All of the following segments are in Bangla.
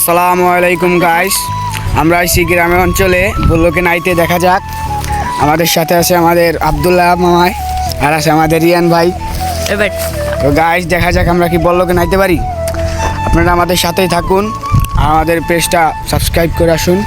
আসসালামু আলাইকুম গাইস, আমরা আইসি গ্রামের অঞ্চলে বল্লকে নাইতে। দেখা যাক, আমাদের সাথে আছে আমাদের আব্দুল্লাহ মামাই আর আছে আমাদের রিয়ান ভাই। তো গাইস, দেখা যাক আমরা কি বল্লকে নাইতে পারি। আপনারা আমাদের সাথেই থাকুন, আমাদের পেজটা সাবস্ক্রাইব করে আসুন।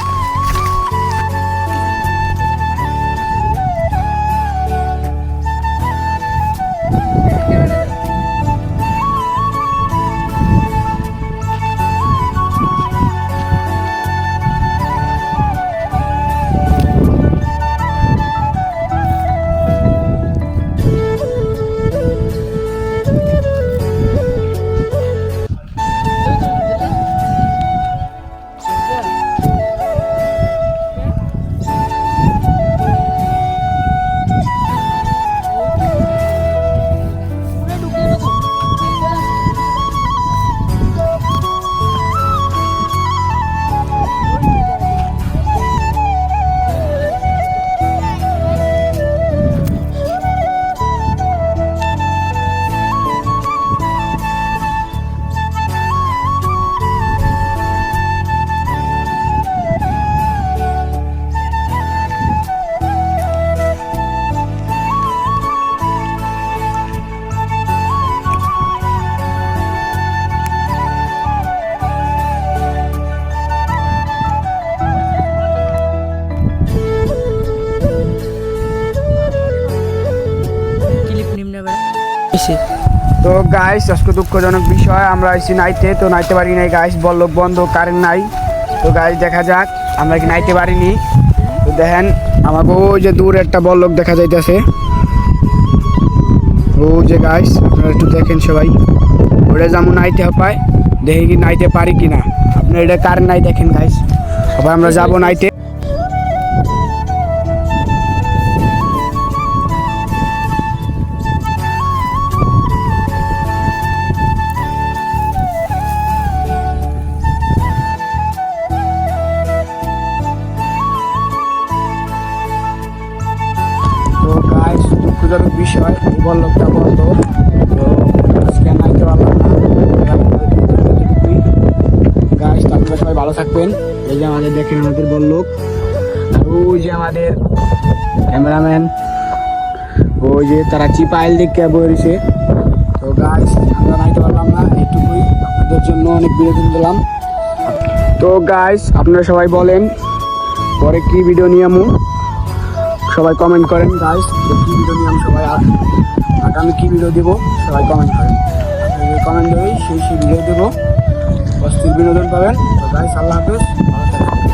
তো গাইস, আজকে দুঃখজনক বিষয়, আমরা আইসি নাইতে, তো নাইতে পারি নাই গাইস। বল্লভ বন্ধ, কারেন্ট নাই। তো গাইস, দেখা যাক আমরা কি নাইতে পারিনি। তো দেখেন, আমাকে ওই যে দূরে একটা বল্লভ দেখা যাইতেছে, ও যে গাইস, আপনারা একটু দেখেন সবাই। ওটা যেমন নাইতে পায়, দেখি কি নাইতে পারি কি না। আপনার এটা কারেন্ট নাই, দেখেন গাইস। আবার আমরা যাবো নাইতে। তো গাইস, দুঃখজনক বিষয়, বল্লভটা বন্ধ। তো আজকে নাইতে পারলাম না। গাইস, আপনারা সবাই ভালো থাকবেন। এই যে আমাদের দেখেন, আমাদের বল্লভ, আর ওই যে আমাদের ক্যামেরাম্যান, ওই যে তারা চিপাইল দিকে বইছে। তো গাইস, আমরা নাইতে পারলাম না, এইটুকুই। আপনাদের জন্য অনেক বিনোদন দিলাম। তো গাইস, আপনারা সবাই বলেন পরে কি ভিডিও নিয়ে আমু, সবাই কমেন্ট করেন গাইস। কি ভিডিও নিয়ে আমি সবাই আগামী কি ভিডিও দেবো, সবাই কমেন্ট করেন। কমেন্ট দেবেই সেই ভিডিও দেবো, অস্থির বিনোদন পাবেন। তো গাইস, আল্লাহ হাফেজ, ভালো থাকবেন।